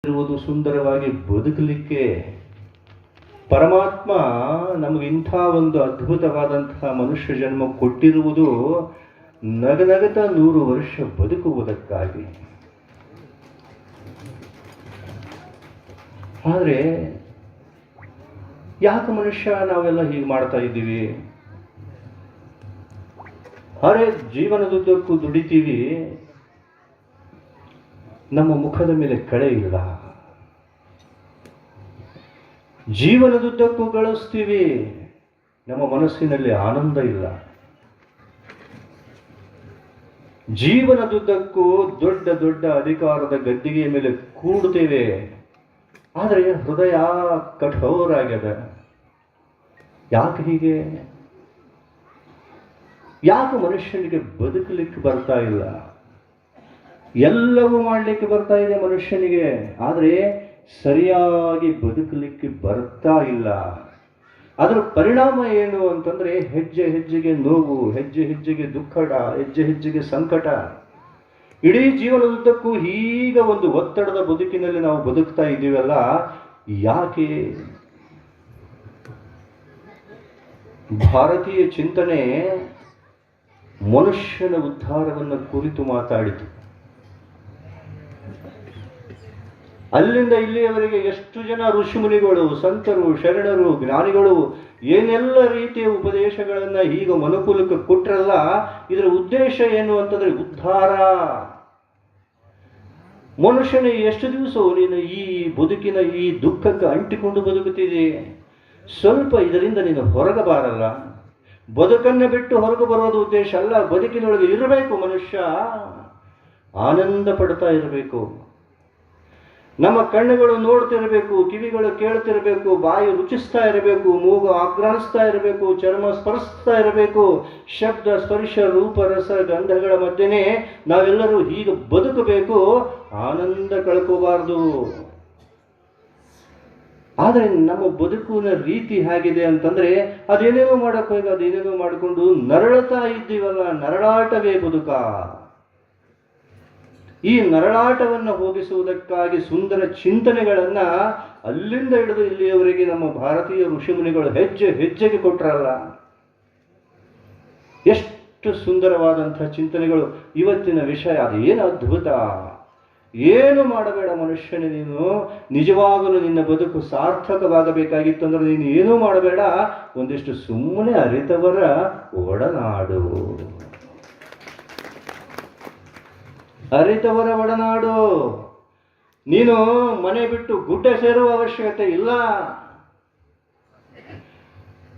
ಇರುವುದು ಸುಂದರವಾಗಿ ಬದುಕಲಿಕ್ಕೆ ಪರಮಾತ್ಮ ನಮಗೆ ಇಂಥ ಒಂದು ಅದ್ಭುತವಾದಂತಹ ಮನುಷ್ಯ ಜನ್ಮ ಕೊಟ್ಟಿರುವುದು ನಗನಗತ 100 ವರ್ಷ ಬದುಕುವುದಕ್ಕಾಗಿ. ಆದರೆ ಯಾಕೆ ಮನುಷ್ಯ ನಾವೆಲ್ಲ ಹೀಗೆ ಮಾಡ್ತಾ ಇದ್ದೀವಿ? ಅರೆ ಜೀವನದುದ್ದಕ್ಕೂ ದುಡಿತೀವಿ, ನಮ್ಮ ಮುಖದ ಮೇಲೆ ಕಳೆ ಇಲ್ಲ. ಜೀವನದುದ್ದಕ್ಕೂ ಗಳಿಸ್ತೀವಿ, ನಮ್ಮ ಮನಸ್ಸಿನಲ್ಲಿ ಆನಂದ ಇಲ್ಲ. ಜೀವನದುದ್ದಕ್ಕೂ ದೊಡ್ಡ ದೊಡ್ಡ ಅಧಿಕಾರದ ಗದ್ದಿಗೆ ಮೇಲೆ ಕೂಡುತ್ತೇವೆ, ಆದರೆ ಹೃದಯ ಕಠೋರ ಆಗ್ಯದ. ಯಾಕೆ ಹೀಗೆ? ಯಾಕೆ ಮನುಷ್ಯನಿಗೆ ಬದುಕಲಿಕ್ಕೆ ಬರ್ತಾ ಇಲ್ಲ? ಎಲ್ಲವೂ ಮಾಡಲಿಕ್ಕೆ ಬರ್ತಾ ಇದೆ ಮನುಷ್ಯನಿಗೆ, ಆದರೆ ಸರಿಯಾಗಿ ಬದುಕಲಿಕ್ಕೆ ಬರ್ತಾ ಇಲ್ಲ. ಅದರ ಪರಿಣಾಮ ಏನು ಅಂತಂದ್ರೆ ಹೆಜ್ಜೆ ಹೆಜ್ಜೆಗೆ ನೋವು, ಹೆಜ್ಜೆ ಹೆಜ್ಜೆಗೆ ದುಃಖಡ, ಹೆಜ್ಜೆ ಹೆಜ್ಜೆಗೆ ಸಂಕಟ. ಇಡೀ ಜೀವನದುದ್ದಕ್ಕೂ ಈಗ ಒಂದು ಒತ್ತಡದ ಬದುಕಿನಲ್ಲಿ ನಾವು ಬದುಕ್ತಾ ಇದ್ದೀವಲ್ಲ, ಯಾಕೆ? ಭಾರತೀಯ ಚಿಂತನೆ ಮನುಷ್ಯನ ಉದ್ಧಾರವನ್ನು ಕುರಿತು ಮಾತಾಡಿತು. ಅಲ್ಲಿಂದ ಇಲ್ಲಿಯವರೆಗೆ ಎಷ್ಟು ಜನ ಋಷಿಮುನಿಗಳು, ಸಂತರು, ಶರಣರು, ಜ್ಞಾನಿಗಳು ಏನೆಲ್ಲ ರೀತಿಯ ಉಪದೇಶಗಳನ್ನ ಈಗ ಮನುಕುಲಕ್ಕೆ ಕೊಟ್ರಲ್ಲ, ಇದರ ಉದ್ದೇಶ ಏನು ಅಂತಂದ್ರೆ ಉದ್ಧಾರ. ಮನುಷ್ಯನೇ ಎಷ್ಟು ದಿವಸ ನೀನು ಈ ಬದುಕಿನ ಈ ದುಃಖಕ್ಕೆ ಅಂಟಿಕೊಂಡು ಬದುಕುತ್ತಿದೆ? ಸ್ವಲ್ಪ ಇದರಿಂದ ನೀನು ಹೊರಗೆ ಬಾರಲ್ಲ. ಬದುಕನ್ನು ಬಿಟ್ಟು ಹೊರಗೆ ಬರೋದು ಉದ್ದೇಶ ಅಲ್ಲ, ಬದುಕಿನೊಳಗೆ ಇರಬೇಕು. ಮನುಷ್ಯ ಆನಂದ ಪಡ್ತಾ ಇರಬೇಕು. ನಮ್ಮ ಕಣ್ಣುಗಳು ನೋಡ್ತಿರಬೇಕು, ಕಿವಿಗಳು ಕೇಳ್ತಿರಬೇಕು, ಬಾಯಿ ರುಚಿಸ್ತಾ ಇರಬೇಕು, ಮೂಗು ಆಘ್ರಾಣಿಸ್ತಾ ಇರಬೇಕು, ಚರ್ಮ ಸ್ಪರ್ಶಿಸ್ತಾ ಇರಬೇಕು. ಶಬ್ದ, ಸ್ಪರ್ಶ, ರೂಪ, ರಸ, ಗಂಧಗಳ ಮಧ್ಯೆನೇ ನಾವೆಲ್ಲರೂ ಹೀಗೆ ಬದುಕಬೇಕು. ಆನಂದ ಕಳ್ಕೋಬಾರ್ದು. ಆದರೆ ನಮ್ಮ ಬದುಕಿನ ರೀತಿ ಹೇಗಿದೆ ಅಂತಂದ್ರೆ ಅದೇನೇನೋ ಮಾಡಕ್ ಹೋಗಿ ಅದೇನೇನೋ ಮಾಡಿಕೊಂಡು ನರಳತಾ ಇದ್ದೀವಲ್ಲ, ನರಳಾಟವೇ ಬದುಕ. ಈ ನರಳಾಟವನ್ನು ಹೋಗಿಸುವುದಕ್ಕಾಗಿ ಸುಂದರ ಚಿಂತನೆಗಳನ್ನ ಅಲ್ಲಿಂದ ಹಿಡಿದು ಇಲ್ಲಿಯವರೆಗೆ ನಮ್ಮ ಭಾರತೀಯ ಋಷಿಮುನಿಗಳು ಹೆಜ್ಜೆ ಹೆಜ್ಜೆಗೆ ಕೊಟ್ರಲ್ಲ. ಎಷ್ಟು ಸುಂದರವಾದಂತಹ ಚಿಂತನೆಗಳು. ಇವತ್ತಿನ ವಿಷಯ ಅದೇನು ಅದ್ಭುತ! ಏನು ಮಾಡಬೇಡ ಮನುಷ್ಯನೇ, ನೀನು ನಿಜವಾಗಲೂ ನಿನ್ನ ಬದುಕು ಸಾರ್ಥಕವಾಗಬೇಕಾಗಿತ್ತು ಅಂದ್ರೆ ನೀನು ಏನೂ ಮಾಡಬೇಡ, ಒಂದಿಷ್ಟು ಸುಮ್ಮನೆ ಅರಿತವರ ಒಡನಾಡು. ಅರಿತವರ ಒಡನಾಡು. ನೀನು ಮನೆ ಬಿಟ್ಟು ಗುಡ್ಡ ಸೇರುವ ಅವಶ್ಯಕತೆ ಇಲ್ಲ.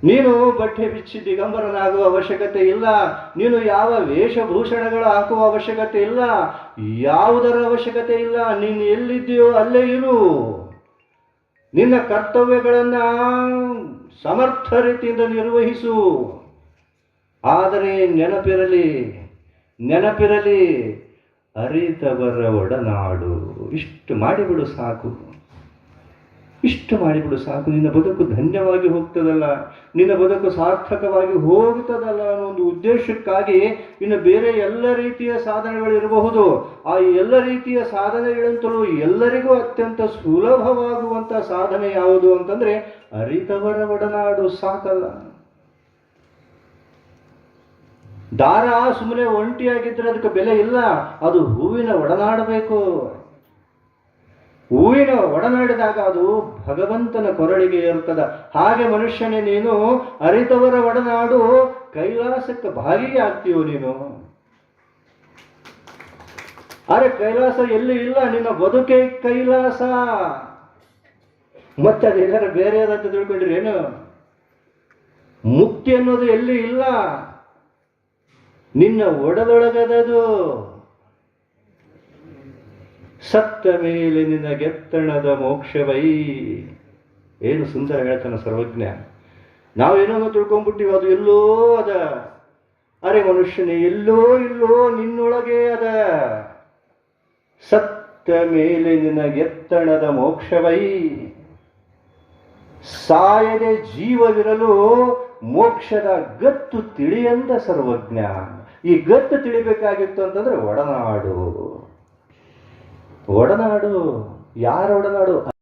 ನೀನು ಬಟ್ಟೆ ಬಿಚ್ಚಿ ದಿಗಂಬರನಾಗುವ ಅವಶ್ಯಕತೆ ಇಲ್ಲ. ನೀನು ಯಾವ ವೇಷಭೂಷಣಗಳು ಹಾಕುವ ಅವಶ್ಯಕತೆ ಇಲ್ಲ. ಯಾವುದರ ಅವಶ್ಯಕತೆ ಇಲ್ಲ. ನೀನು ಎಲ್ಲಿದ್ದೀಯೋ ಅಲ್ಲೇ ಇರು. ನಿನ್ನ ಕರ್ತವ್ಯಗಳನ್ನ ಸಮರ್ಥ ರೀತಿಯಿಂದ ನಿರ್ವಹಿಸು. ಆದರೆ ನೆನಪಿರಲಿ ಅರಿತವರ ಒಡನಾಡು. ಇಷ್ಟು ಮಾಡಿಬಿಡು ಸಾಕು. ನಿನ್ನ ಬದುಕು ಧನ್ಯವಾಗಿ ಹೋಗ್ತದಲ್ಲ, ನಿನ್ನ ಬದುಕು ಸಾರ್ಥಕವಾಗಿ ಹೋಗ್ತದಲ್ಲ ಅನ್ನೋ ಒಂದು ಉದ್ದೇಶಕ್ಕಾಗಿ ಇನ್ನು ಬೇರೆ ಎಲ್ಲ ರೀತಿಯ ಸಾಧನೆಗಳಿರಬಹುದು. ಆ ಎಲ್ಲ ರೀತಿಯ ಸಾಧನೆಗಳಂತಲೂ ಎಲ್ಲರಿಗೂ ಅತ್ಯಂತ ಸುಲಭವಾಗುವಂತ ಸಾಧನೆ ಯಾವುದು ಅಂತಂದ್ರೆ ಅರಿತವರ ಒಡನಾಡು. ಸಾಕಲ್ಲ. ದಾರ ಸುಮ್ಮನೆ ಒಂಟಿಯಾಗಿದ್ರೆ ಅದಕ್ಕೆ ಬೆಲೆ ಇಲ್ಲ. ಅದು ಹೂವಿನ ಒಡನಾಡಬೇಕು. ಹೂವಿನ ಒಡನಾಡಿದಾಗ ಅದು ಭಗವಂತನ ಕೊರಳಿಗೆ ಏರುತ್ತದೆ. ಹಾಗೆ ಮನುಷ್ಯನೇ ನೀನು ಅರಿತವರ ಒಡನಾಡು. ಕೈಲಾಸಕ್ಕೆ ಭಾಗಿಯಾಗ್ತೀಯೋ ನೀನು. ಆದರೆ ಕೈಲಾಸ ಎಲ್ಲಿ ಇಲ್ಲ, ನಿನ್ನ ಬದುಕೆ ಕೈಲಾಸ. ಮತ್ತೆ ಅದೆಲ್ಲರೂ ಬೇರೆಯದಂತ ತಿಳ್ಕೊಂಡ್ರಿ ಏನು? ಮುಕ್ತಿ ಅನ್ನೋದು ಎಲ್ಲಿ ಇಲ್ಲ, ನಿನ್ನ ಒಡದೊಳಗದದು. ಸತ್ತ ಮೇಲೆ ನಿನ್ನ ಗೆತ್ತಣದ ಮೋಕ್ಷವೈ. ಏನು ಸುಂದರ ಹೇಳ್ತಾನೆ ಸರ್ವಜ್ಞ. ನಾವೇನೋ ತಿಳ್ಕೊಂಡ್ಬಿಟ್ಟಿವಿ, ಅದು ಎಲ್ಲೋ ಅದ. ಅರೆ ಮನುಷ್ಯನೇ, ಎಲ್ಲೋ ನಿನ್ನೊಳಗೆ ಅದ. ಸತ್ತ ಮೇಲೆ ನಿನ್ನ ಗೆತ್ತಣದ ಮೋಕ್ಷವೈ. ಸಾಯದೆ ಜೀವವಿರಲು ಮೋಕ್ಷದ ಗತ್ತು ತಿಳಿಯಂದ ಸರ್ವಜ್ಞ. ಈ ಗತ್ತು ತಿಳಿಬೇಕಾಗಿತ್ತು ಅಂತಂದ್ರೆ ಒಡನಾಡು. ಯಾರ ಒಡನಾಡು